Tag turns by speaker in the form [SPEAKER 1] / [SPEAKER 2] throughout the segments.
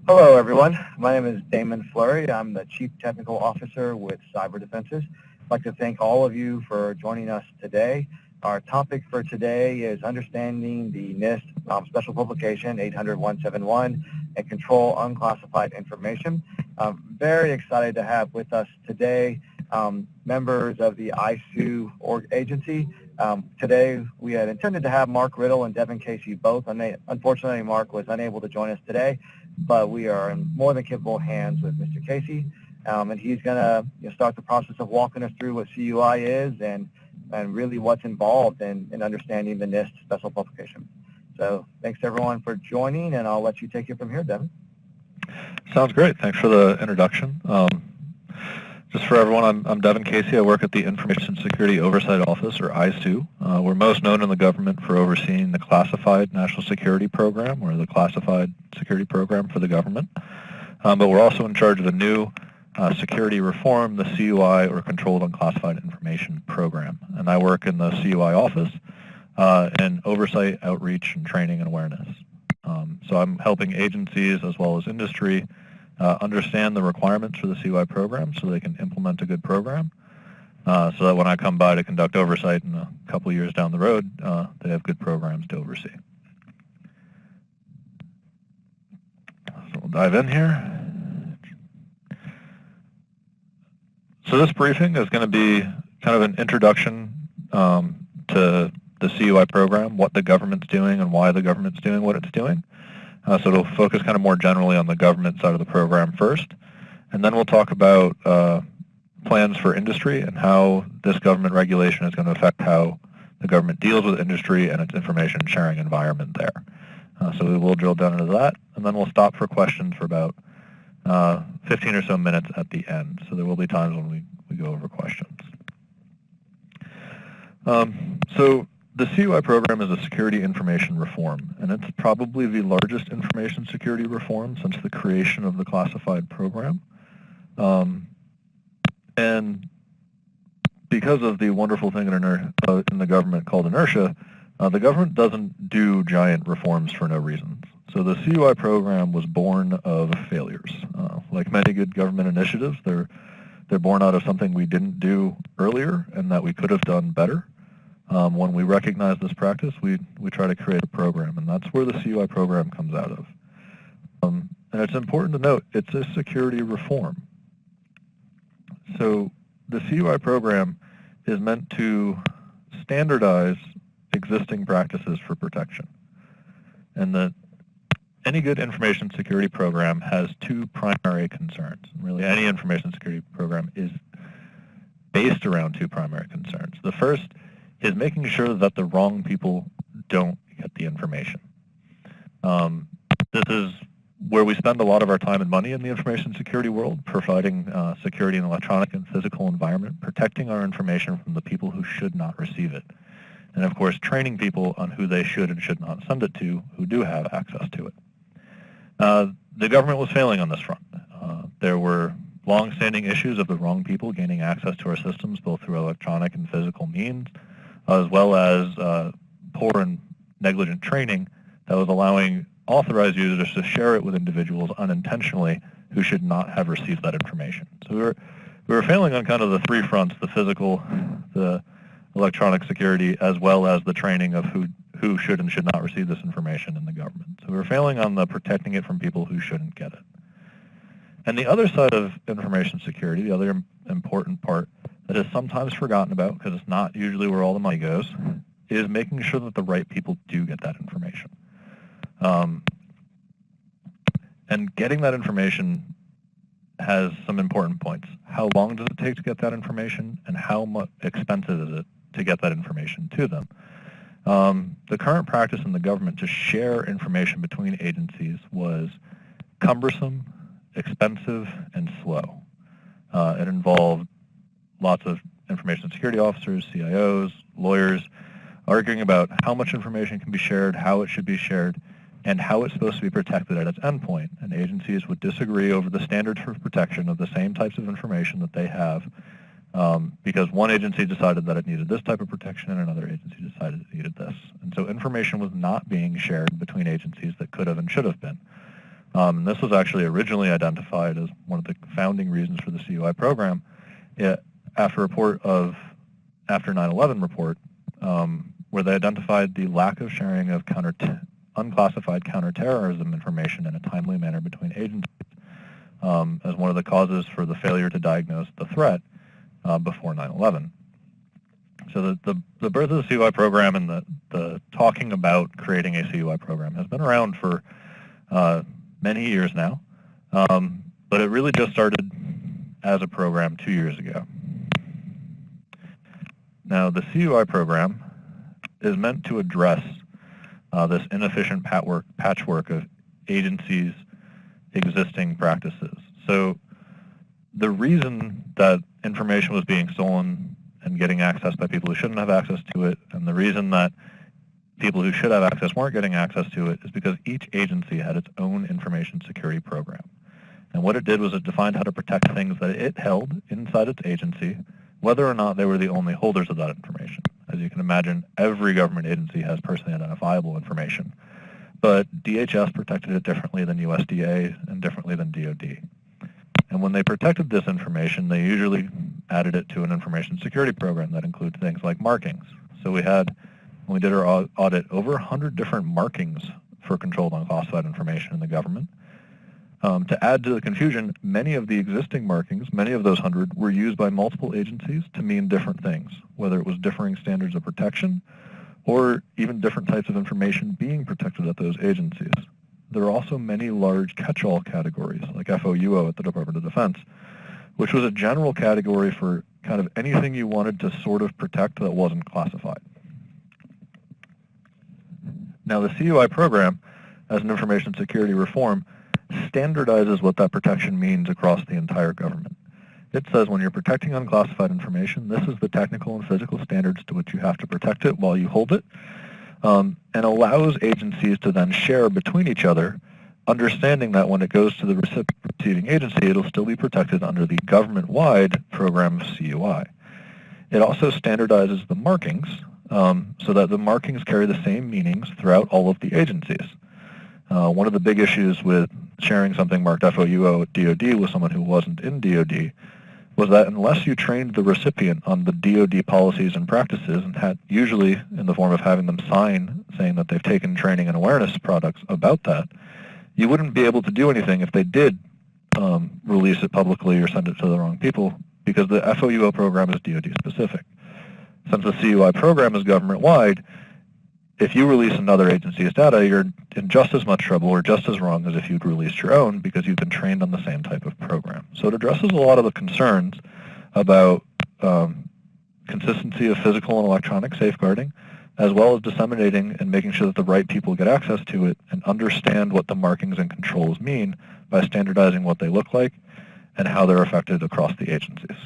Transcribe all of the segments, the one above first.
[SPEAKER 1] Hello, everyone. My name is Damon Fleury. I'm the Chief Technical Officer with CyberDefenses. I'd like to thank all of you for joining us today. Our topic for today is understanding the NIST Special Publication 800-171 and control unclassified information. I'm very excited to have with us today members of the ISOO agency. Today we had intended to have Mark Riddle and Devin Casey both. Unfortunately, Mark was unable to join us today, but we are in more than capable hands with Mr. Casey, and he's going to start the process of walking us through what CUI is and really what's involved in understanding the NIST special publication. So thanks everyone for joining, and I'll let you take it from here, Devin.
[SPEAKER 2] Sounds great. Thanks for the introduction. Just for everyone, I'm Devin Casey. I work at the Information Security Oversight Office, or ISOO. We're most known in the government for overseeing the Classified National Security Program, or the Classified Security Program for the government. But we're also in charge of a new security reform, the CUI, or Controlled Unclassified Information Program. And I work in the CUI office in oversight, outreach, and training and awareness. So I'm helping agencies as well as industry understand the requirements for the CUI program so they can implement a good program, so that when I come by to conduct oversight in a couple of years down the road, they have good programs to oversee. So we'll dive in here. So this briefing is going to be kind of an introduction to the CUI program, what the government's doing and why the government's doing what it's doing. So it'll focus kind of more generally on the government side of the program first, and then we'll talk about plans for industry and how this government regulation is going to affect how the government deals with industry and its information sharing environment there. So we will drill down into that, and then we'll stop for questions for about 15 or so minutes at the end. So there will be times when we go over questions. So the CUI program is a security information reform, and it's probably the largest information security reform since the creation of the classified program. And because of the wonderful thing in the government called inertia, the government doesn't do giant reforms for no reasons. So the CUI program was born of failures. Like many good government initiatives, they're born out of something we didn't do earlier and that we could have done better. When we recognize this practice, we try to create a program, and that's where the CUI program comes out of. And it's important to note, it's a security reform. So the CUI program is meant to standardize existing practices for protection, and that any good information security program has two primary concerns. And really, any information security program is based around two primary concerns. The first is making sure that the wrong people don't get the information. This is where we spend a lot of our time and money in the information security world, providing security in the electronic and physical environment, protecting our information from the people who should not receive it, and of course training people on who they should and should not send it to who do have access to it. The government was failing on this front. There were long-standing issues of the wrong people gaining access to our systems, both through electronic and physical means, as well as poor and negligent training that was allowing authorized users to share it with individuals unintentionally who should not have received that information. So we were failing on kind of the three fronts: the physical, the electronic security, as well as the training of who should and should not receive this information in the government. So we were failing on the protecting it from people who shouldn't get it. And the other side of information security, the other important part that is sometimes forgotten about because it's not usually where all the money goes, is making sure that the right people do get that information. And getting that information has some important points. How long does it take to get that information, and how much expensive is it to get that information to them? The current practice in the government to share information between agencies was cumbersome, expensive, and slow. It involved lots of information security officers, CIOs, lawyers, arguing about how much information can be shared, how it should be shared, and how it's supposed to be protected at its endpoint. And agencies would disagree over the standards for protection of the same types of information that they have, because one agency decided that it needed this type of protection and another agency decided it needed this. And so information was not being shared between agencies that could have and should have been. This was actually originally identified as one of the founding reasons for the CUI program after 9/11 report, where they identified the lack of sharing of unclassified counterterrorism information in a timely manner between agencies as one of the causes for the failure to diagnose the threat before 9/11. So the birth of the CUI program and the talking about creating a CUI program has been around for many years now, but it really just started as a program 2 years ago. Now, the CUI program is meant to address this inefficient patchwork of agencies' existing practices. So the reason that information was being stolen and getting access by people who shouldn't have access to it, and the reason that people who should have access weren't getting access to it, is because each agency had its own information security program. And what it did was it defined how to protect things that it held inside its agency, whether or not they were the only holders of that information. As you can imagine, every government agency has personally identifiable information, but DHS protected it differently than USDA and differently than DoD. And when they protected this information, they usually added it to an information security program that includes things like markings. So we had, when we did our audit, over 100 different markings for controlled unclassified information in the government. To add to the confusion, many of the existing markings, many of those 100, were used by multiple agencies to mean different things, whether it was differing standards of protection or even different types of information being protected at those agencies. There are also many large catch-all categories, like FOUO at the Department of Defense, which was a general category for kind of anything you wanted to sort of protect that wasn't classified. Now, the CUI program, as an information security reform, standardizes what that protection means across the entire government. It says when you're protecting unclassified information, this is the technical and physical standards to which you have to protect it while you hold it, and allows agencies to then share between each other, understanding that when it goes to the receiving agency, it'll still be protected under the government-wide program of CUI. It also standardizes the markings so that the markings carry the same meanings throughout all of the agencies. One of the big issues with sharing something marked FOUO at DoD with someone who wasn't in DoD was that unless you trained the recipient on the DoD policies and practices, and had usually in the form of having them sign saying that they've taken training and awareness products about that, you wouldn't be able to do anything if they did release it publicly or send it to the wrong people, because the FOUO program is DoD specific. Since the CUI program is government-wide, if you release another agency's data, you're in just as much trouble or just as wrong as if you'd released your own, because you've been trained on the same type of program. So it addresses a lot of the concerns about consistency of physical and electronic safeguarding, as well as disseminating and making sure that the right people get access to it and understand what the markings and controls mean by standardizing what they look like and how they're affected across the agencies.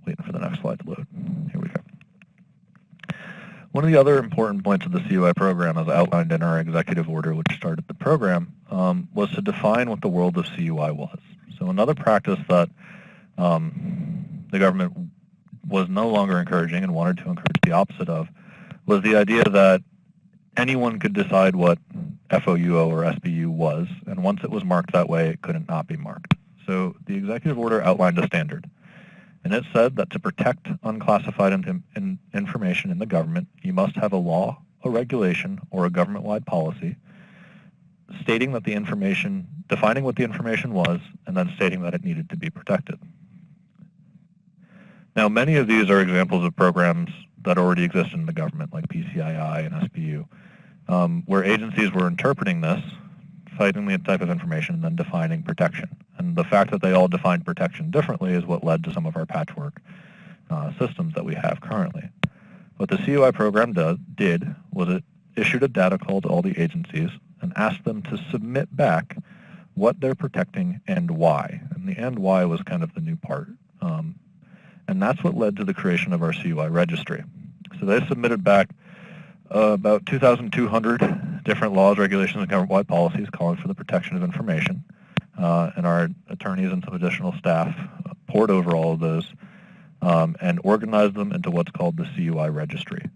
[SPEAKER 2] Waiting for the next slide to load. Here we go. One of the other important points of the CUI program, as outlined in our executive order, which started the program, was to define what the world of CUI was. So another practice that the government was no longer encouraging and wanted to encourage the opposite of was the idea that anyone could decide what FOUO or SBU was, and once it was marked that way, it couldn't not be marked. So the executive order outlined a standard. And it said that to protect unclassified information in the government, you must have a law, a regulation, or a government-wide policy stating that the information, defining what the information was, and then stating that it needed to be protected. Now, many of these are examples of programs that already exist in the government, like PCII and SBU, where agencies were interpreting this, citing the type of information, and then defining protection. And the fact that they all defined protection differently is what led to some of our patchwork systems that we have currently. What the CUI program did was it issued a data call to all the agencies and asked them to submit back what they're protecting and why. And the and why was kind of the new part. And that's what led to the creation of our CUI Registry. So they submitted back about 2,200 different laws, regulations, and government-wide policies calling for the protection of information. And our attorneys and some additional staff poured over all of those and organized them into what's called the CUI Registry.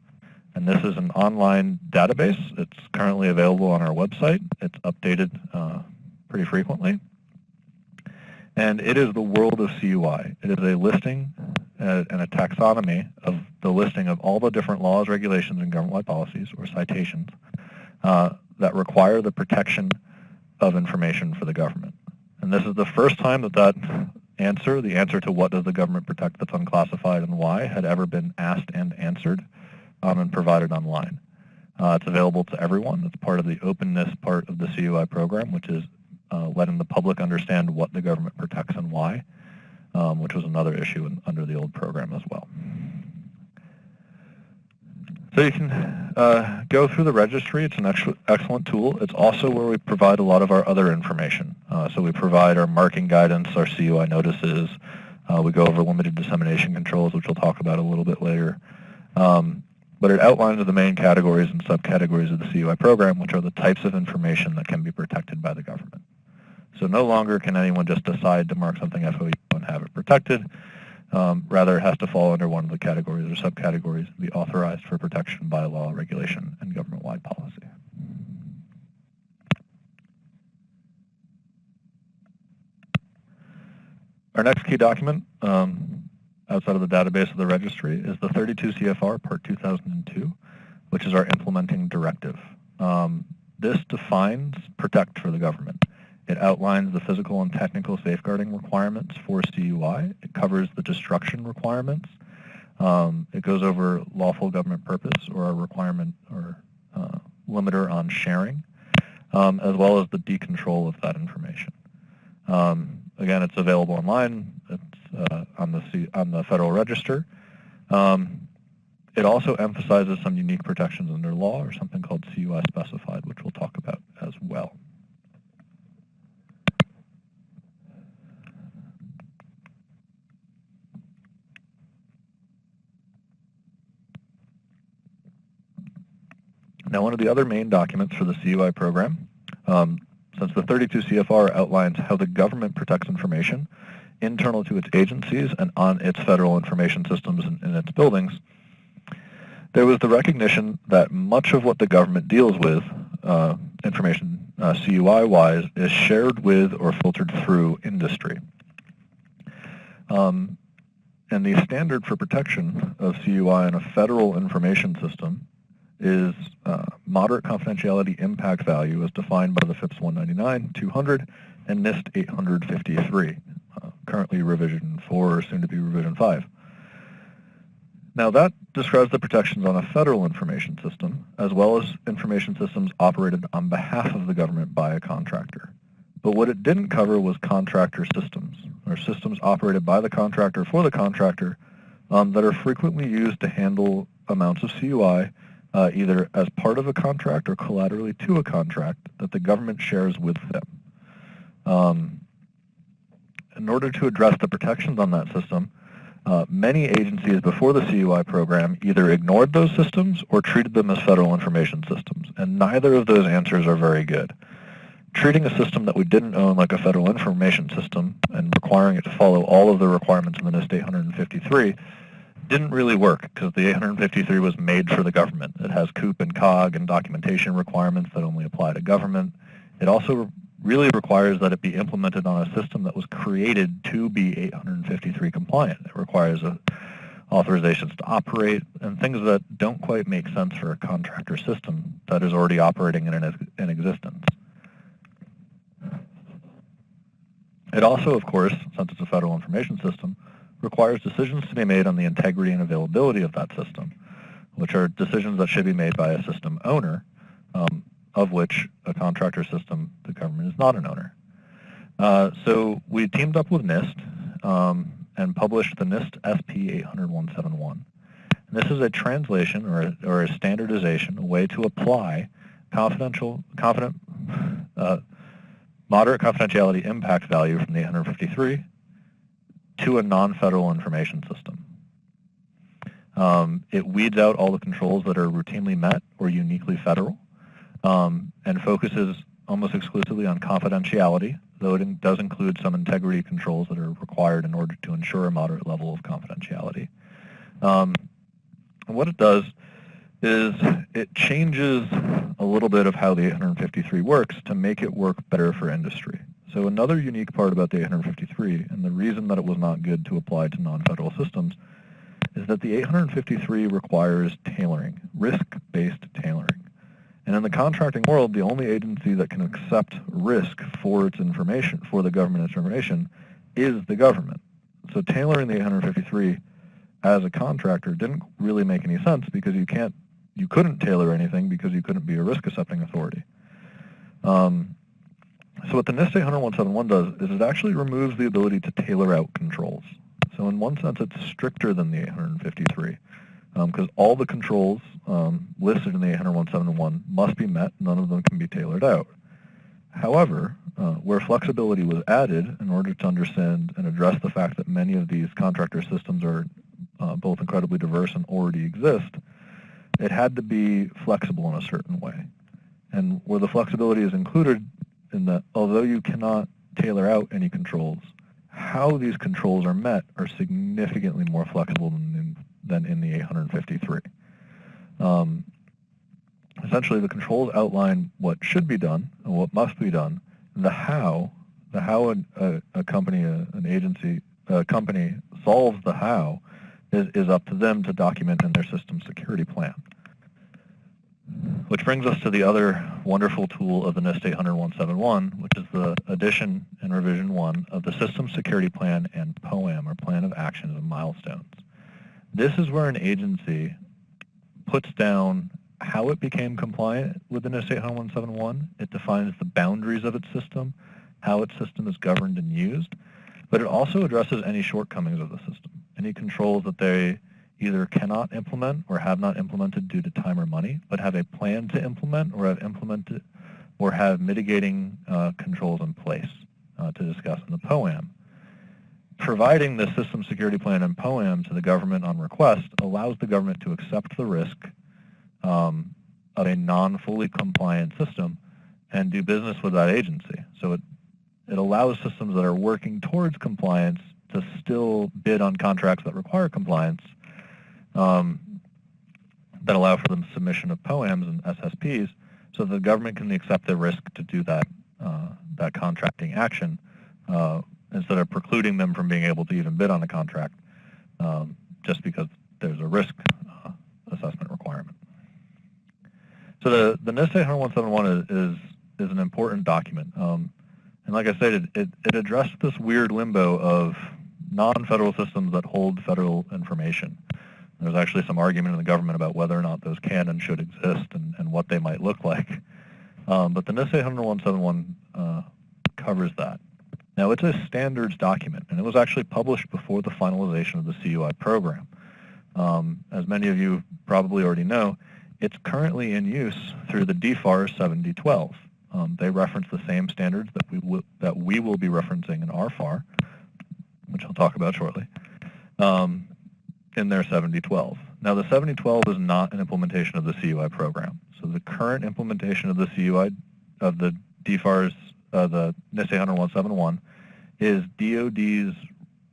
[SPEAKER 2] And this is an online database. It's currently available on our website. It's updated pretty frequently. And it is the world of CUI. It is a listing and a taxonomy of the listing of all the different laws, regulations, and government-wide policies, or citations, that require the protection of information for the government. And this is the first time that the answer to what does the government protect that's unclassified and why, had ever been asked and answered and provided online. It's available to everyone. It's part of the openness part of the CUI program, which is letting the public understand what the government protects and why, which was another issue under the old program as well. So you can go through the registry. It's an excellent tool. It's also where we provide a lot of our other information. So we provide our marking guidance, our CUI notices. We go over limited dissemination controls, which we'll talk about a little bit later. But it outlines the main categories and subcategories of the CUI program, which are the types of information that can be protected by the government. So no longer can anyone just decide to mark something FOU and have it protected. Rather, it has to fall under one of the categories or subcategories to be authorized for protection by law, regulation, and government-wide policy. Our next key document outside of the database of the registry is the 32 CFR Part 2002, which is our implementing directive. This defines protect for the government. It outlines the physical and technical safeguarding requirements for CUI. It covers the destruction requirements. It goes over lawful government purpose, or a requirement or limiter on sharing, as well as the decontrol of that information. Again, it's available online. It's on the Federal Register. It also emphasizes some unique protections under law, or something called CUI specified, which we'll talk about as well. Now, one of the other main documents for the CUI program, since the 32 CFR outlines how the government protects information internal to its agencies and on its federal information systems in its buildings, there was the recognition that much of what the government deals with, information CUI-wise, is shared with or filtered through industry. And the standard for protection of CUI in a federal information system is moderate confidentiality impact value as defined by the FIPS 199-200 and NIST 853, currently revision 4, soon to be revision 5. Now that describes the protections on a federal information system, as well as information systems operated on behalf of the government by a contractor. But what it didn't cover was contractor systems, or systems operated by the contractor for the contractor, that are frequently used to handle amounts of CUI either as part of a contract or collaterally to a contract that the government shares with them. In order to address the protections on that system, many agencies before the CUI program either ignored those systems or treated them as federal information systems, and neither of those answers are very good. Treating a system that we didn't own like a federal information system and requiring it to follow all of the requirements in the NIST 853 didn't really work, because the 853 was made for the government. It has COOP and COG and documentation requirements that only apply to government. It also really requires that it be implemented on a system that was created to be 853 compliant. It requires authorizations to operate and things that don't quite make sense for a contractor system that is already operating in existence. It also, of course, since it's a federal information system, requires decisions to be made on the integrity and availability of that system, which are decisions that should be made by a system owner, of which a contractor system, the government is not an owner. So we teamed up with NIST and published the NIST SP 800-171. And this is a translation or a standardization, a way to apply moderate confidentiality impact value from the 853 to a non-federal information system. It weeds out all the controls that are routinely met or uniquely federal, and focuses almost exclusively on confidentiality, though it does include some integrity controls that are required in order to ensure a moderate level of confidentiality. And what it does is it changes a little bit of how the 853 works to make it work better for industry. So another unique part about the 853, and the reason that it was not good to apply to non-federal systems, is that the 853 requires tailoring, risk-based tailoring. And in the contracting world, the only agency that can accept risk for its information, for the government information, is the government. So tailoring the 853 as a contractor didn't really make any sense because you couldn't tailor anything because you couldn't be a risk accepting authority. So what the NIST 80171 does is it actually removes the ability to tailor out controls. So in one sense, it's stricter than the 853 because all the controls listed in the 80171 must be met. None of them can be tailored out. However, where flexibility was added in order to understand and address the fact that many of these contractor systems are both incredibly diverse and already exist, it had to be flexible in a certain way. And where the flexibility is included in that, although you cannot tailor out any controls, how these controls are met are significantly more flexible than in the 853. Essentially, the controls outline what should be done and what must be done. The how a company, an agency, a company solves the how is up to them to document in their system security plan. Which brings us to the other wonderful tool of the NIST 80171, which is the addition and revision 1 of the System Security Plan and POAM, or Plan of Actions and Milestones. This is where an agency puts down how it became compliant with the NIST 80171. It defines the boundaries of its system, how its system is governed and used, but it also addresses any shortcomings of the system, any controls that they either cannot implement or have not implemented due to time or money, but have a plan to implement or have implemented or have mitigating controls in place to discuss in the POAM. Providing the System Security Plan and POAM to the government on request allows the government to accept the risk of a non-fully compliant system and do business with that agency. So it allows systems that are working towards compliance to still bid on contracts that require compliance, that allow for the submission of POAMs and SSPs, so that the government can accept the risk to do that contracting action instead of precluding them from being able to even bid on a contract just because there's a risk assessment requirement. So the NIST 80171 is an important document. And like I said, it addressed this weird limbo of non-federal systems that hold federal information. There's actually some argument in the government about whether or not those can and should exist and what they might look like. But the NIST 80171 covers that. Now, it's a standards document, and it was actually published before the finalization of the CUI program. As many of you probably already know, it's currently in use through the DFARS 7012. They reference the same standards that we will be referencing in our FAR, which I'll talk about shortly, in their 7012. Now, the 7012 is not an implementation of the CUI program. So the current implementation of the CUI, of the DFARS, the NIST 80171, is DoD's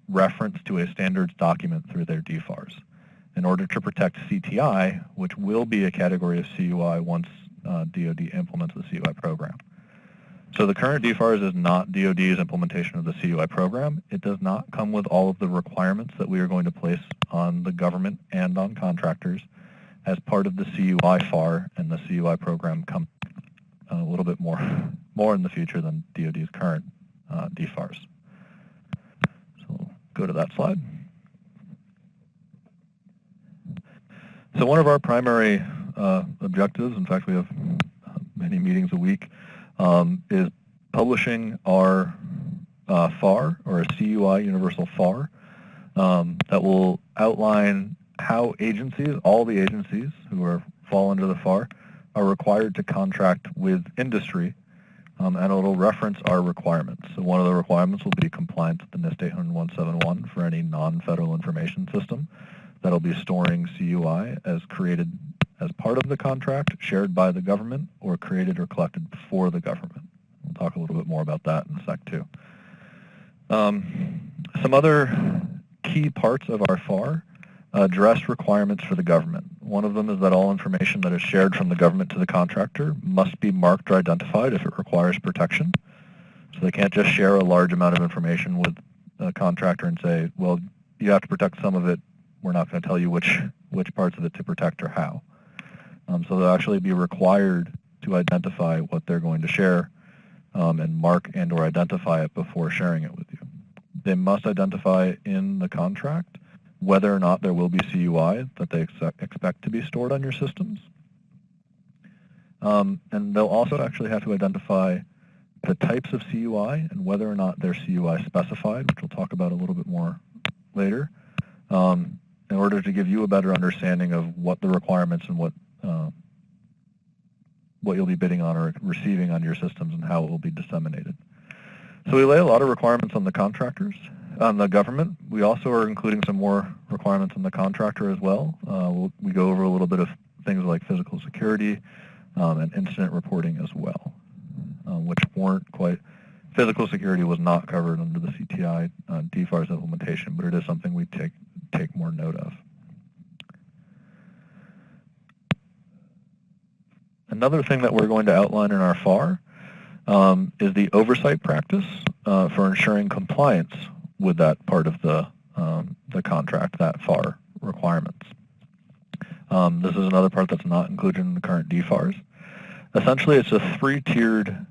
[SPEAKER 2] reference to a standards document through their DFARS in order to protect CTI, which will be a category of CUI once DoD implements the CUI program. So the current DFARS is not DoD's implementation of the CUI program. It does not come with all of the requirements that we are going to place on the government and on contractors as part of the CUI FAR, and the CUI program comes a little bit more in the future than DoD's current DFARS. So we'll go to that slide. So one of our primary objectives, in fact we have many meetings a week, is publishing our FAR, or a CUI Universal FAR, that will outline how agencies, all the agencies who fall under the FAR, are required to contract with industry, and it will reference our requirements. So one of the requirements will be compliance with the NIST 80171 for any non-federal information system that will be storing CUI as created as part of the contract, shared by the government, or created or collected for the government. We'll talk a little bit more about that in a sec, too. Some other key parts of our FAR address requirements for the government. One of them is that all information that is shared from the government to the contractor must be marked or identified if it requires protection. So they can't just share a large amount of information with a contractor and say, well, you have to protect some of it. We're not going to tell you which parts of it to protect or how. So they'll actually be required to identify what they're going to share and mark and or identify it before sharing it with you. They must identify in the contract whether or not there will be CUI that they expect to be stored on your systems. And they'll also actually have to identify the types of CUI and whether or not they're CUI specified, which we'll talk about a little bit more later, in order to give you a better understanding of what the requirements and what you'll be bidding on or receiving on your systems and how it will be disseminated. So we lay a lot of requirements on the contractors, on the government. We also are including some more requirements on the contractor as well. We go over a little bit of things like physical security and incident reporting as well, which weren't quite. Physical security was not covered under the CTI DFARS implementation, but it is something we take more note of. Another thing that we're going to outline in our FAR is the oversight practice for ensuring compliance with that part of the contract, that FAR requirements. This is another part that's not included in the current DFARS. Essentially, it's a three-tiered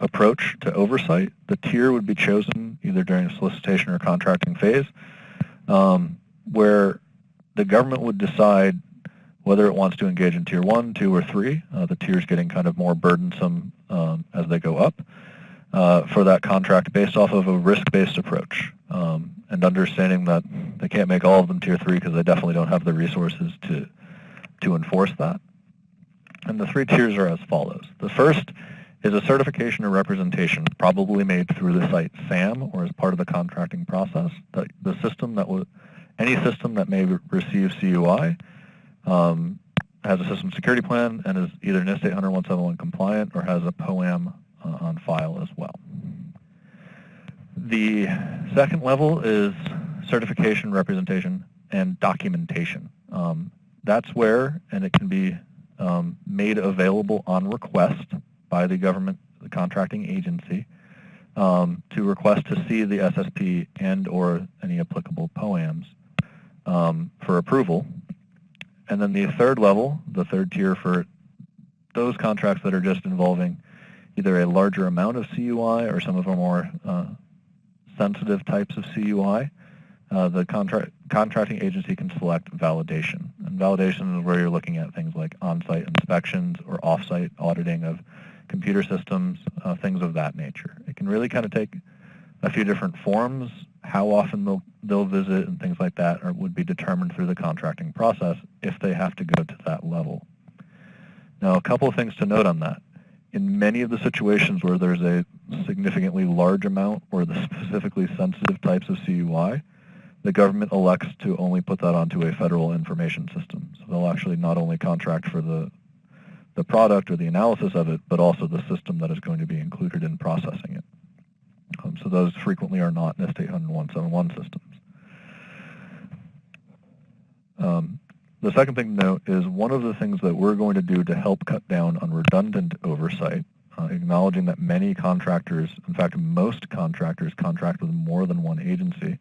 [SPEAKER 2] approach to oversight. The tier would be chosen either during a solicitation or contracting phase, where the government would decide whether it wants to engage in Tier 1, 2, or 3. The tiers getting kind of more burdensome as they go up for that contract based off of a risk-based approach, and understanding that they can't make all of them Tier 3 because they definitely don't have the resources to enforce that. And the three tiers are as follows. The first is a certification or representation, probably made through the site SAM or as part of the contracting process, that the system that will, any system that may receive CUI has a system security plan and is either NIST 800-171 compliant or has a POAM on file as well. The second level is certification, representation, and documentation. That's where, and it can be made available on request by the government, the contracting agency, to request to see the SSP and or any applicable POAMs for approval. And then the third level, the third tier for those contracts that are just involving either a larger amount of CUI or some of our more sensitive types of CUI, the contracting agency can select validation. And validation is where you're looking at things like on-site inspections or off-site auditing of computer systems, things of that nature. It can really kind of take a few different forms. How often they'll visit and things like that would be determined through the contracting process if they have to go to that level. Now, a couple of things to note on that. In many of the situations where there's a significantly large amount or the specifically sensitive types of CUI, the government elects to only put that onto a federal information system. So they'll actually not only contract for the product or the analysis of it, but also the system that is going to be included in processing it. So those frequently are not NIST 800-171 systems. The second thing to note is one of the things that we're going to do to help cut down on redundant oversight, acknowledging that many contractors, in fact most contractors, contract with more than one agency,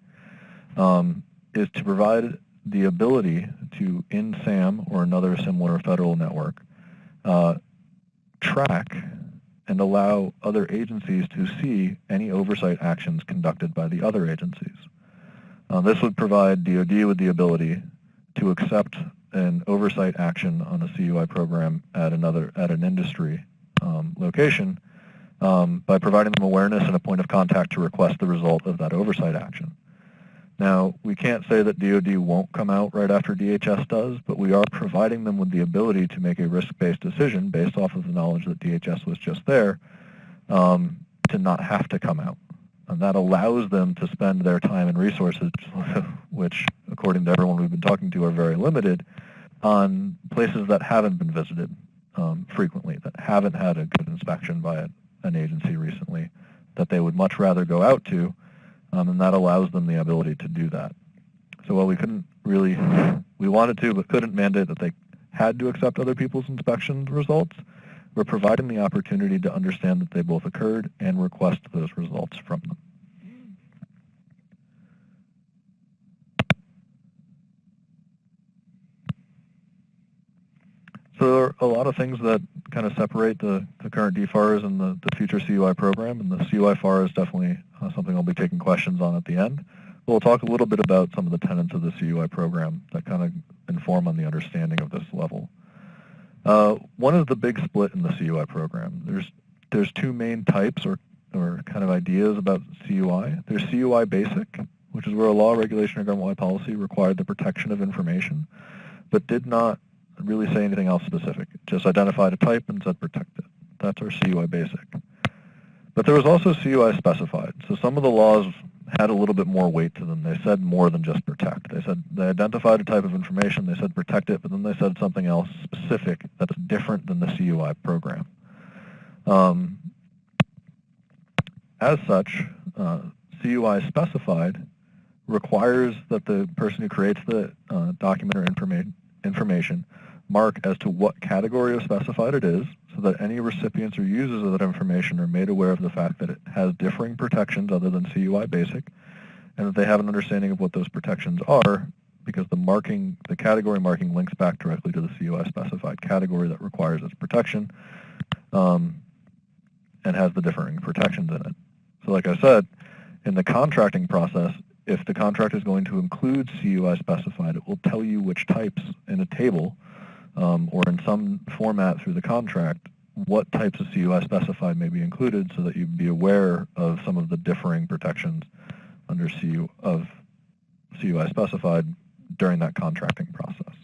[SPEAKER 2] is to provide the ability to, in SAM or another similar federal network, track and allow other agencies to see any oversight actions conducted by the other agencies. This would provide DoD with the ability to accept an oversight action on a CUI program at an industry location by providing them awareness and a point of contact to request the result of that oversight action. Now, we can't say that DoD won't come out right after DHS does, but we are providing them with the ability to make a risk-based decision based off of the knowledge that DHS was just there to not have to come out. And that allows them to spend their time and resources, which, according to everyone we've been talking to, are very limited, on places that haven't been visited frequently, that haven't had a good inspection by an agency recently, that they would much rather go out to, and that allows them the ability to do that. So while we wanted to but couldn't mandate that they had to accept other people's inspection results, we're providing the opportunity to understand that they both occurred and request those results from them. So there are a lot of things that kind of separate the current DFARS and the future CUI program, and the CUI FAR is definitely something I'll be taking questions on at the end. We'll talk a little bit about some of the tenets of the CUI program that kind of inform on the understanding of this level. One is the big split in the CUI program. There's two main types or kind of ideas about CUI. There's CUI basic, which is where a law, regulation, or government-wide policy required the protection of information, but did not really say anything else specific. It just identified a type and said protect it. That's our CUI basic. But there was also CUI specified. So some of the laws had a little bit more weight to them. They said more than just protect. They identified a type of information, they said protect it, but then they said something else specific that's different than the CUI program. As such, CUI specified requires that the person who creates the document or information mark as to what category of specified it is, so that any recipients or users of that information are made aware of the fact that it has differing protections other than CUI basic, and that they have an understanding of what those protections are, because the category marking links back directly to the CUI specified category that requires its protection, and has the differing protections in it. So like I said, in the contracting process, if the contract is going to include CUI specified, it will tell you which types in a table or in some format through the contract what types of CUI specified may be included, so that you'd be aware of some of the differing protections under CUI specified during that contracting process.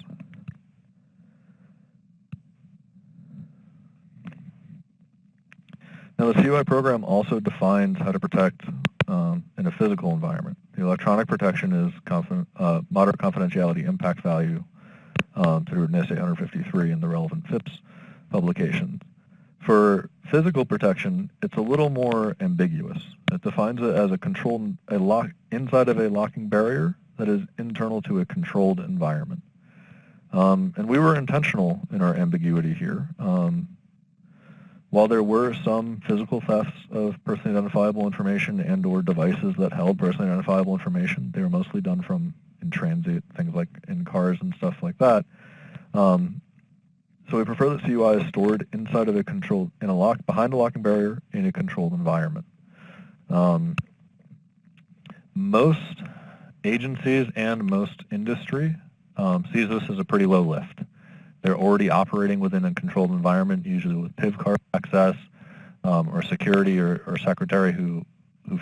[SPEAKER 2] Now, the CUI program also defines how to protect in a physical environment. The electronic protection is moderate confidentiality impact value through NIST 853 and the relevant FIPS publications. For physical protection, it's a little more ambiguous. It defines it as inside of a locking barrier that is internal to a controlled environment. And we were intentional in our ambiguity here. While there were some physical thefts of personally identifiable information and or devices that held personally identifiable information, they were mostly done from in transit, things like in cars and stuff like that. So we prefer that CUI is stored inside of behind a locking barrier in a controlled environment. Most agencies and most industry sees this as a pretty low lift. They're already operating within a controlled environment, usually with PIV card access, or security or secretary who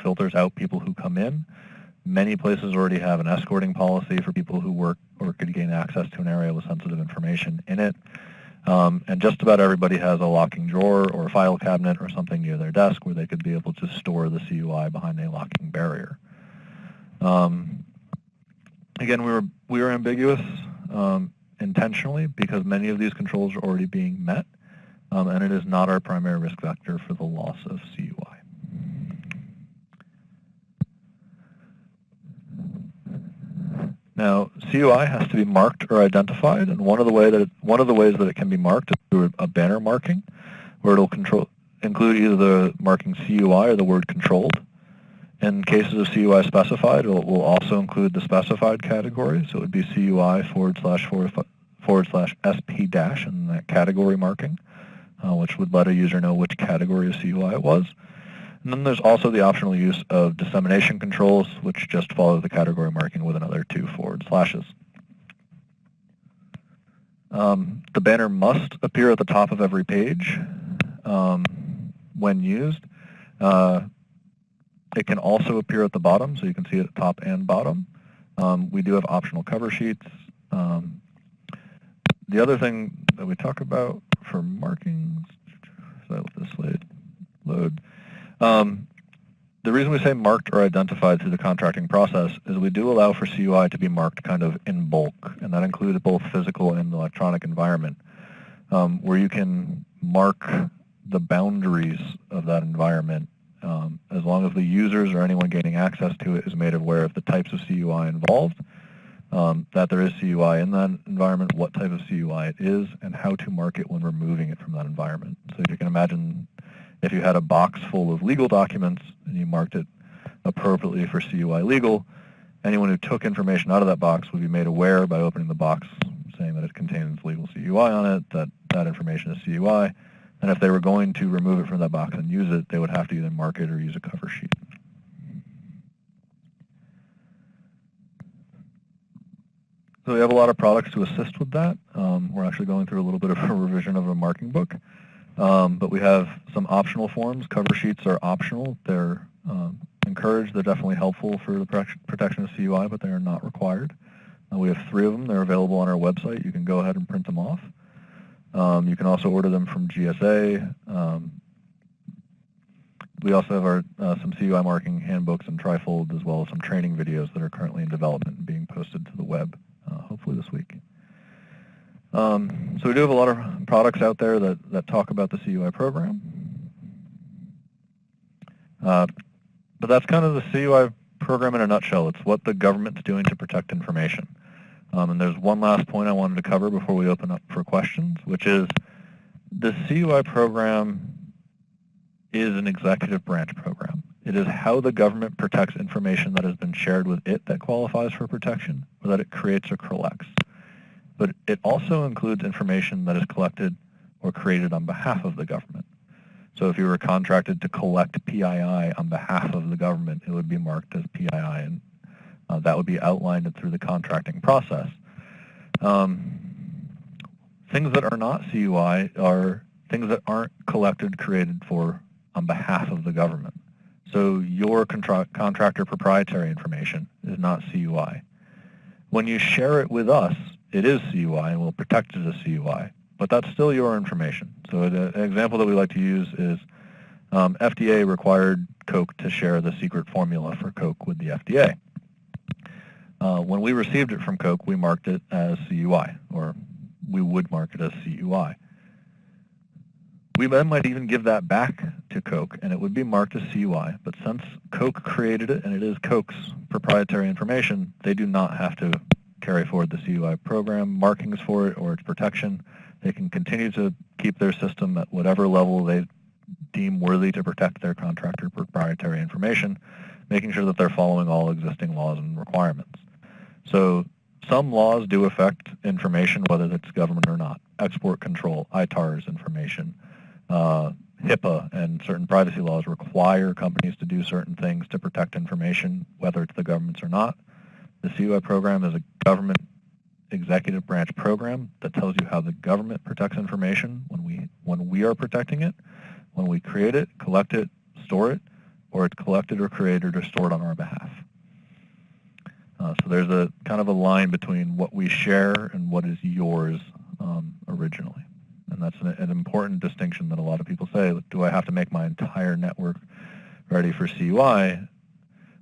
[SPEAKER 2] filters out people who come in. Many places already have an escorting policy for people who work or could gain access to an area with sensitive information in it. And just about everybody has a locking drawer or a file cabinet or something near their desk where they could be able to store the CUI behind a locking barrier. Again, we were ambiguous intentionally because many of these controls are already being met, and it is not our primary risk vector for the loss of CUI. Now, CUI has to be marked or identified, and one of the ways that it can be marked is through a banner marking, where it'll include either the marking CUI or the word controlled. In cases of CUI specified, it will also include the specified category, so it would be CUI /SP- in that category marking, which would let a user know which category of CUI it was. And then there's also the optional use of dissemination controls, which just follow the category marking with another 2 /. The banner must appear at the top of every page when used. It can also appear at the bottom, so you can see it at top and bottom. We do have optional cover sheets. The other thing that we talk about for markings, so I let this slide load. The reason we say marked or identified through the contracting process is we do allow for CUI to be marked kind of in bulk, and that includes both physical and electronic environment, where you can mark the boundaries of that environment as long as the users or anyone gaining access to it is made aware of the types of CUI involved, that there is CUI in that environment, what type of CUI it is, and how to mark it when removing it from that environment. So you can imagine if you had a box full of legal documents and you marked it appropriately for CUI legal, anyone who took information out of that box would be made aware by opening the box saying that it contains legal CUI on it, that that information is CUI, and if they were going to remove it from that box and use it, they would have to either mark it or use a cover sheet. So we have a lot of products to assist with that. We're actually going through a little bit of a revision of a marking book. But we have some optional forms. Cover sheets are optional. They're encouraged. They're definitely helpful for the protection of CUI, but they are not required. We have 3 of them. They're available on our website. You can go ahead and print them off. You can also order them from GSA. We also have some CUI marking handbooks and trifold, as well as some training videos that are currently in development and being posted to the web, hopefully this week. So we do have a lot of products out there that talk about the CUI program. But that's kind of the CUI program in a nutshell. It's what the government's doing to protect information. And there's one last point I wanted to cover before we open up for questions, which is the CUI program is an executive branch program. It is how the government protects information that has been shared with it that qualifies for protection, or that it creates or collects. But it also includes information that is collected or created on behalf of the government. So if you were contracted to collect PII on behalf of the government, it would be marked as PII, and that would be outlined through the contracting process. Things that are not CUI are things that aren't collected, created for on behalf of the government. So your contractor proprietary information is not CUI. When you share it with us, it is CUI, and we'll protect it as CUI, but that's still your information. So an example that we like to use is FDA required Coke to share the secret formula for Coke with the FDA. When we received it from Coke, we marked it as CUI, or we would mark it as CUI. We then might even give that back to Coke, and it would be marked as CUI, but since Coke created it, and it is Coke's proprietary information, they do not have to carry forward the CUI program markings for it or its protection. They can continue to keep their system at whatever level they deem worthy to protect their contractor proprietary information, making sure that they're following all existing laws and requirements. So some laws do affect information, whether it's government or not. Export control, ITAR's information, HIPAA and certain privacy laws require companies to do certain things to protect information, whether it's the government's or not. The CUI program is a government executive branch program that tells you how the government protects information when we are protecting it, when we create it, collect it, store it, or it's collected or created or stored on our behalf. So there's a kind of a line between what we share and what is yours originally. And that's an important distinction that a lot of people say, do I have to make my entire network ready for CUI?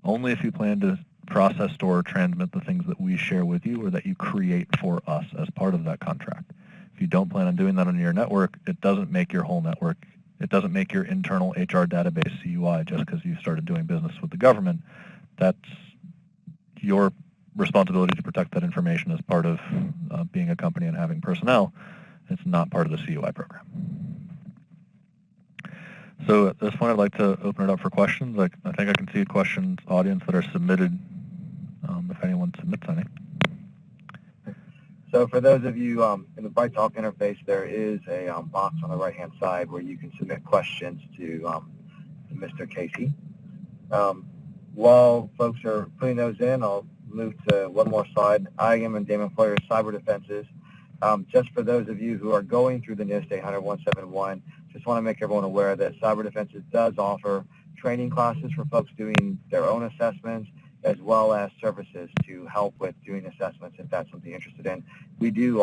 [SPEAKER 2] Only if you plan to process, store, or transmit the things that we share with you or that you create for us as part of that contract. If you don't plan on doing that on your network, it doesn't make your whole network, it doesn't make your internal HR database CUI just because you started doing business with the government. That's your responsibility to protect that information as part of being a company and having personnel. It's not part of the CUI program. So at this point, I'd like to open it up for questions. I think I can see questions, audience, that are submitted, if anyone submits any.
[SPEAKER 1] So for those of you in the BrightTalk interface, there is a box on the right-hand side where you can submit questions to Mr. Casey. While folks are putting those in, I'll move to one more slide. I am Damon Floyer, CyberDefenses. Just for those of you who are going through the NIST 800-171, just want to make everyone aware that CyberDefenses does offer training classes for folks doing their own assessments, as well as services to help with doing assessments if that's something you're interested in. We do,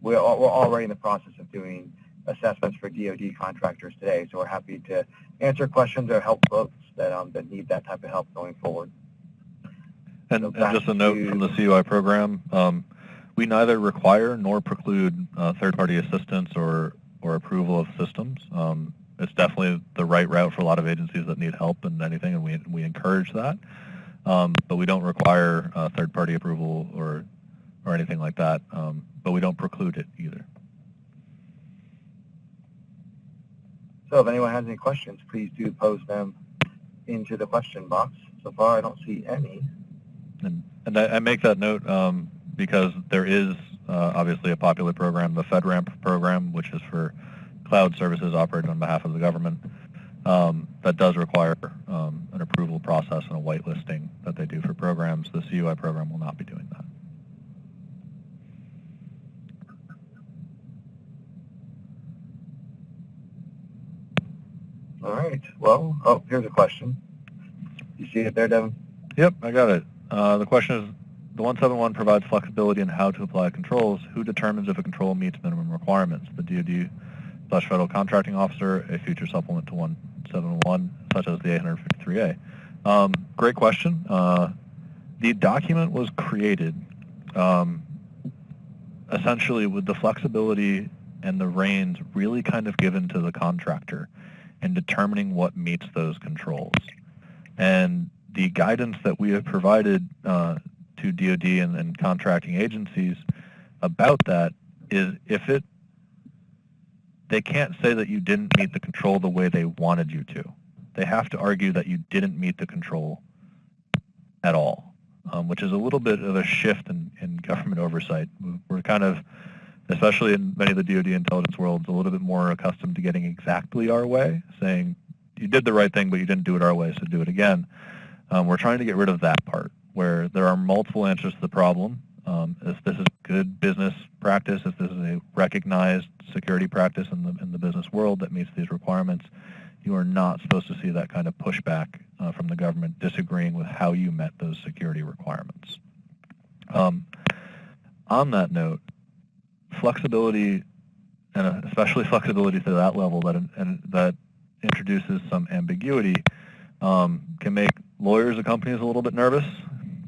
[SPEAKER 1] we're already in the process of doing assessments for DoD contractors today, so we're happy to answer questions or help folks that need that type of help going forward.
[SPEAKER 2] And just a note from the CUI program, we neither require nor preclude third-party assistance or approval of systems. It's definitely the right route for a lot of agencies that need help and anything, and we encourage that. But we don't require third-party approval or or anything like that, but we don't preclude it either.
[SPEAKER 1] So if anyone has any questions, please do post them into the question box. So far, I don't see any.
[SPEAKER 2] And I make that note because there is obviously a popular program, the FedRAMP program, which is for cloud services operated on behalf of the government. That does require an approval process and a whitelisting that they do for programs. The CUI program will not be doing that.
[SPEAKER 1] All right. Well, oh, here's a question. You see it there, Devin?
[SPEAKER 2] Yep, I got it. The question is, the 171 provides flexibility in how to apply controls. Who determines if a control meets minimum requirements? The DoD/Federal Contracting Officer, a future supplement to 171, such as the 853A. Great question. The document was created essentially with the flexibility and the reins really kind of given to the contractor in determining what meets those controls. And the guidance that we have provided to DoD and contracting agencies about that is they can't say that you didn't meet the control the way they wanted you to. They have to argue that you didn't meet the control at all, which is a little bit of a shift in government oversight. We're kind of, especially in many of the DoD intelligence worlds, a little bit more accustomed to getting exactly our way, saying you did the right thing, but you didn't do it our way, so do it again. We're trying to get rid of that part, where there are multiple answers to the problem. If this is good business practice, if this is a recognized security practice in the business world that meets these requirements, you are not supposed to see that kind of pushback from the government disagreeing with how you met those security requirements. On that note, flexibility, and especially flexibility to that level that introduces some ambiguity, can make lawyers of companies a little bit nervous.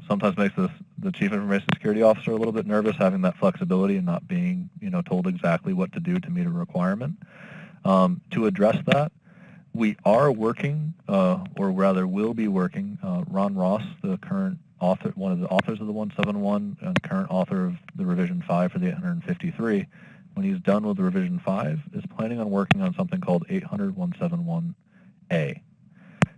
[SPEAKER 2] Sometimes makes the Chief Information Security Officer a little bit nervous, having that flexibility and not being told exactly what to do to meet a requirement. To address that, we are working, or rather will be working, Ron Ross, the current author, one of the authors of the 171 and current author of the revision 5 for the 853, when he's done with the revision 5, is planning on working on something called 800-171A.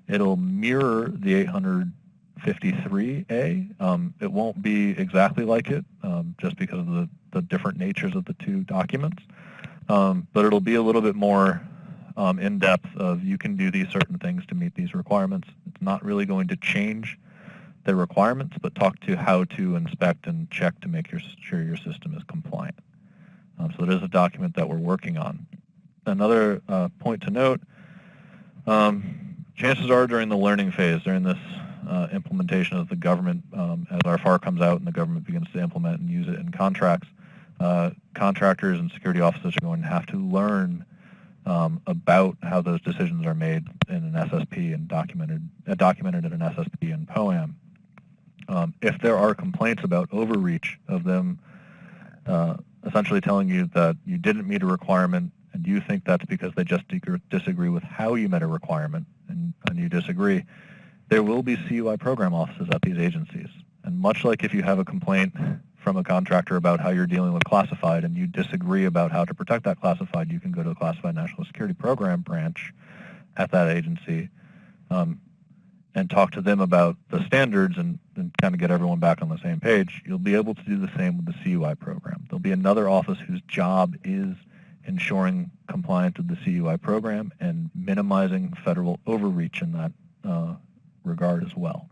[SPEAKER 2] It'll mirror the 853A. It won't be exactly like it, just because of the different natures of the two documents, but it'll be a little bit more in-depth of you can do these certain things to meet these requirements. It's not really going to change the requirements, but talk to how to inspect and check to make sure your system is compliant. So it is a document that we're working on. Another point to note, chances are during the learning phase, during this implementation of the government, as our FAR comes out and the government begins to implement and use it in contracts, contractors and security officers are going to have to learn about how those decisions are made in an SSP and documented in an SSP and POAM. If there are complaints about overreach of them essentially telling you that you didn't meet a requirement and you think that's because they just disagree with how you met a requirement and you disagree, there will be CUI program offices at these agencies. And much like if you have a complaint from a contractor about how you're dealing with classified and you disagree about how to protect that classified, you can go to the Classified National Security Program branch at that agency and talk to them about the standards and kind of get everyone back on the same page. You'll be able to do the same with the CUI program. There'll be another office whose job is ensuring compliance with the CUI program and minimizing federal overreach in that regard as well.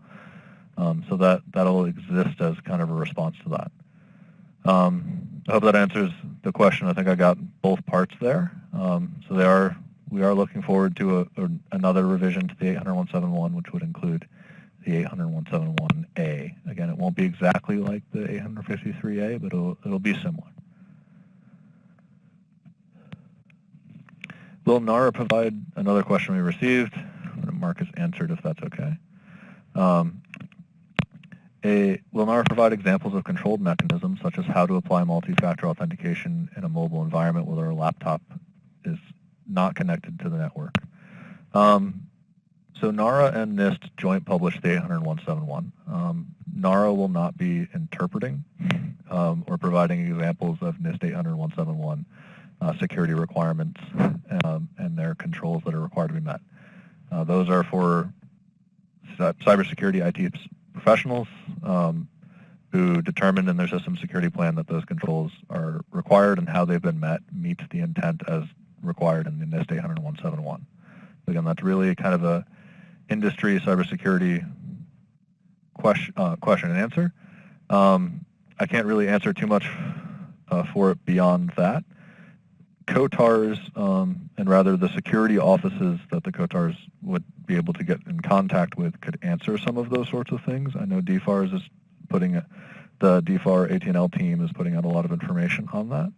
[SPEAKER 2] So that'll exist as kind of a response to that. I hope that answers the question. I think I got both parts there. So we are looking forward to another revision to the 800-171, which would include the 800-171A. Again, it won't be exactly like the 853A, but it'll be similar. Will NARA provide, another question we received, Mark has answered if that's okay. Will NARA provide examples of controlled mechanisms, such as how to apply multi-factor authentication in a mobile environment where a laptop is not connected to the network? So NARA and NIST joint published the 800-171. NARA will not be interpreting or providing examples of NIST 800-171 security requirements and their controls that are required to be met. Those are for cybersecurity IT professionals who determined in their system security plan that those controls are required and how they've been met meets the intent as required in the NIST 800-171. Again, that's really kind of a industry cybersecurity question and answer. I can't really answer too much for it beyond that. COTARs, and rather the security offices that the COTARs would be able to get in contact with could answer some of those sorts of things. I know DFARS is the DFAR AT&L team is putting out a lot of information on that.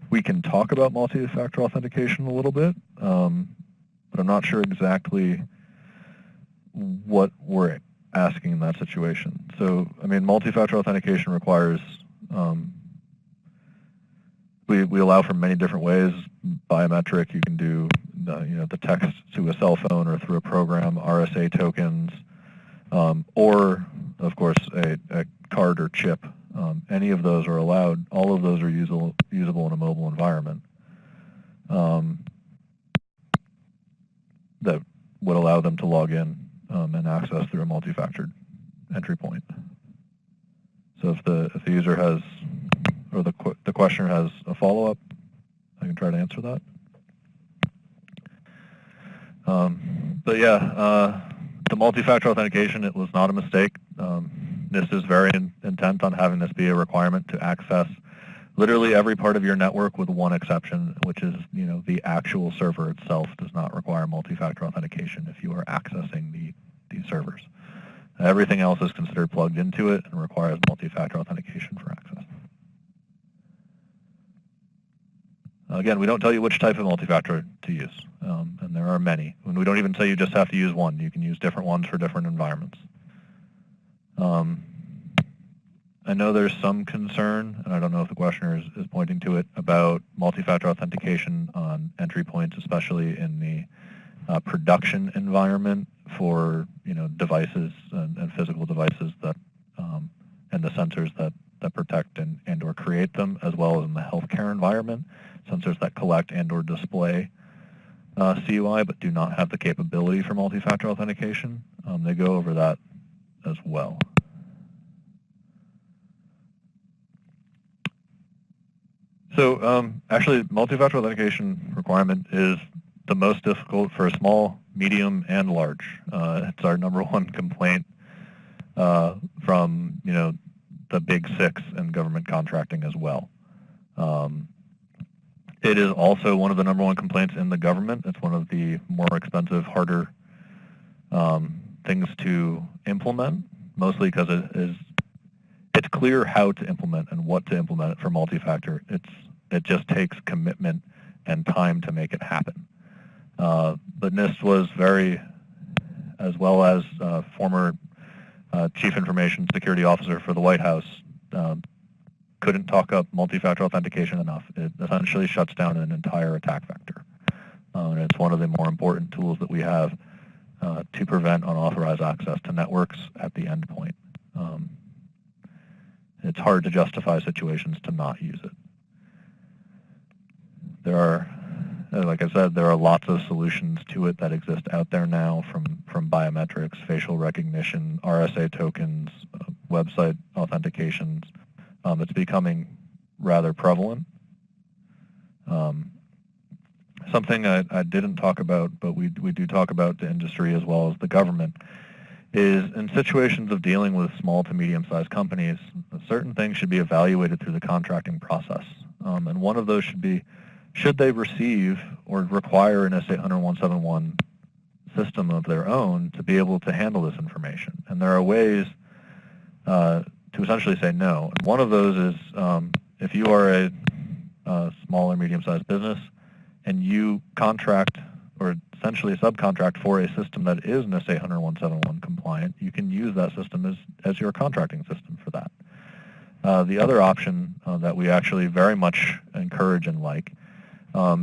[SPEAKER 2] We can talk about multi-factor authentication a little bit, but I'm not sure exactly what we're asking in that situation. So, I mean, multi-factor authentication requires, we allow for many different ways. Biometric, you can do the text to a cell phone or through a program, RSA tokens, or, of course, a card or chip. Any of those are allowed. All of those are usable in a mobile environment that would allow them to log in and access through a multi-factored entry point. So if the user has, or the questioner has a follow-up, I can try to answer that. But yeah, the multi-factor authentication, it was not a mistake. NIST is very intent on having this be a requirement to access literally every part of your network with one exception, which is, the actual server itself does not require multi-factor authentication if you are accessing these servers. Everything else is considered plugged into it and requires multi-factor authentication for access. Again, we don't tell you which type of multi-factor to use, and there are many. And we don't even tell you just have to use one. You can use different ones for different environments. I know there's some concern, and I don't know if the questioner is pointing to it, about multi-factor authentication on entry points, especially in the production environment for devices and physical devices that and the sensors that protect and or create them, as well as in the healthcare environment, sensors that collect and or display CUI but do not have the capability for multi-factor authentication. They go over that as well. So actually, multi-factor authentication requirement is the most difficult for small, medium, and large. It's our #1 complaint from the big six in government contracting as well. It is also one of the #1 complaints in the government. It's one of the more expensive, harder things to implement, mostly because it's clear how to implement and what to implement it for multi-factor. It just takes commitment and time to make it happen. But NIST was very, as well as former Chief Information Security Officer for the White House, couldn't talk up multi-factor authentication enough. It essentially shuts down an entire attack vector. And it's one of the more important tools that we have to prevent unauthorized access to networks at the endpoint. It's hard to justify situations to not use it. There are, like I said, there are lots of solutions to it that exist out there now, from biometrics, facial recognition, RSA tokens, website authentications. It's becoming rather prevalent. Something I didn't talk about, but we do talk about the industry as well as the government, is in situations of dealing with small to medium-sized companies, certain things should be evaluated through the contracting process. And one of those should be, should they receive or require an NIST 800-171 system of their own to be able to handle this information? And there are ways to essentially say no. And one of those is if you are a small or medium-sized business and you contract or essentially subcontract for a system that is NIST 800-171 compliant, you can use that system as your contracting system for that. The other option that we actually very much encourage and like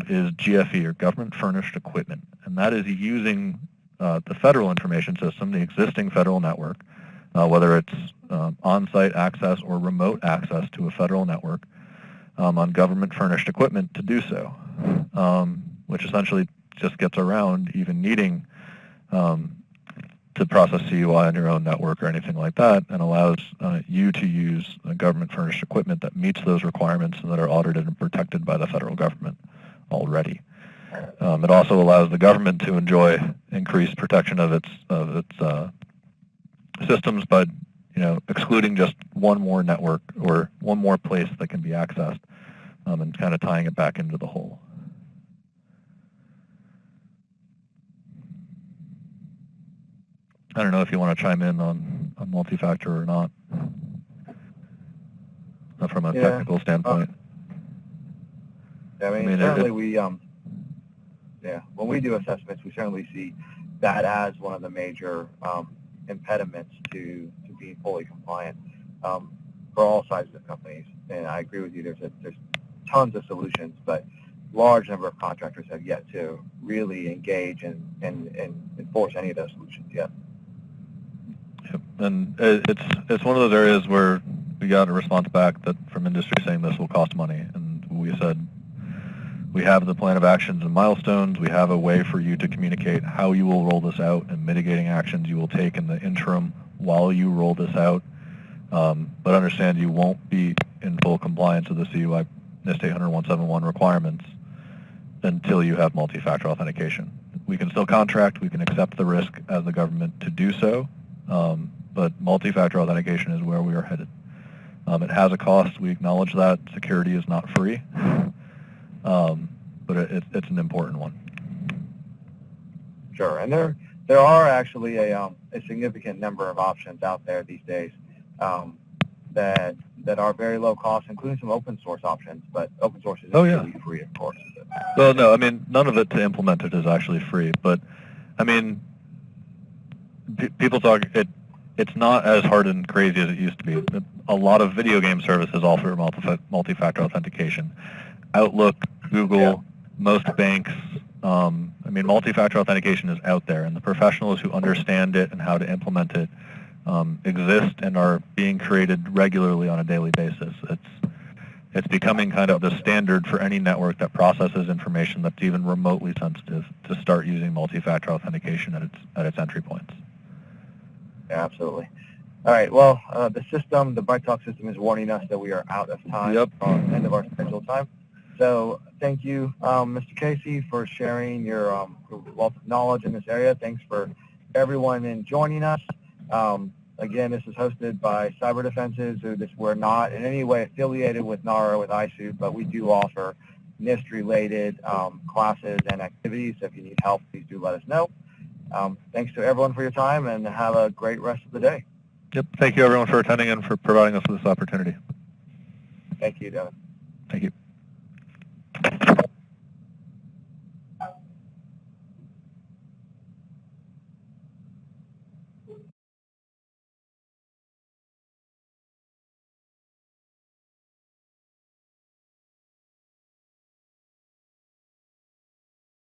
[SPEAKER 2] is GFE, or Government Furnished Equipment. And that is using the federal information system, the existing federal network, whether it's on-site access or remote access to a federal network on government-furnished equipment to do so, which essentially just gets around even needing to process CUI on your own network or anything like that, and allows you to use government-furnished equipment that meets those requirements and that are audited and protected by the federal government already. It also allows the government to enjoy increased protection of its systems by, excluding just one more network or one more place that can be accessed, and kind of tying it back into the whole. I don't know if you want to chime in on multi-factor or not, from a technical standpoint.
[SPEAKER 1] Certainly when we do assessments, we certainly see that as one of the major impediments to being fully compliant for all sizes of companies. And I agree with you, there's tons of solutions, but large number of contractors have yet to really engage and enforce any of those solutions yet.
[SPEAKER 2] Yep. And it's one of those areas where we got a response back from industry saying this will cost money, and we said we have the plan of actions and milestones. We have a way for you to communicate how you will roll this out and mitigating actions you will take in the interim while you roll this out. But understand you won't be in full compliance with the CUI NIST 800-171 requirements until you have multi-factor authentication. We can still contract. We can accept the risk as the government to do so. But multi-factor authentication is where we are headed. It has a cost. We acknowledge that. Security is not free. But it's an important one.
[SPEAKER 1] Sure, and there are actually a significant number of options out there these days that are very low cost, including some open source options. But open source is really free, of course.
[SPEAKER 2] Well, no, none of it to implement it is actually free. But people talk it's not as hard and crazy as it used to be. A lot of video game services offer multi-factor authentication. Outlook, Google, most banks. Multi-factor authentication is out there, and the professionals who understand it and how to implement it exist and are being created regularly on a daily basis. It's becoming kind of the standard for any network that processes information that's even remotely sensitive to start using multi-factor authentication at its entry points.
[SPEAKER 1] Yeah, absolutely. All right. Well, the BrightTalk system is warning us that we are out of time.
[SPEAKER 2] Yep.
[SPEAKER 1] On the end of our scheduled time. So thank you, Mr. Casey, for sharing your wealth of knowledge in this area. Thanks for everyone in joining us. Again, this is hosted by CyberDefenses. We're not in any way affiliated with NARA, with ISOO, but we do offer NIST-related classes and activities. So if you need help, please do let us know. Thanks to everyone for your time, and have a great rest of the day.
[SPEAKER 2] Yep. Thank you, everyone, for attending and for providing us with this opportunity.
[SPEAKER 1] Thank you, Devin.
[SPEAKER 2] Thank you.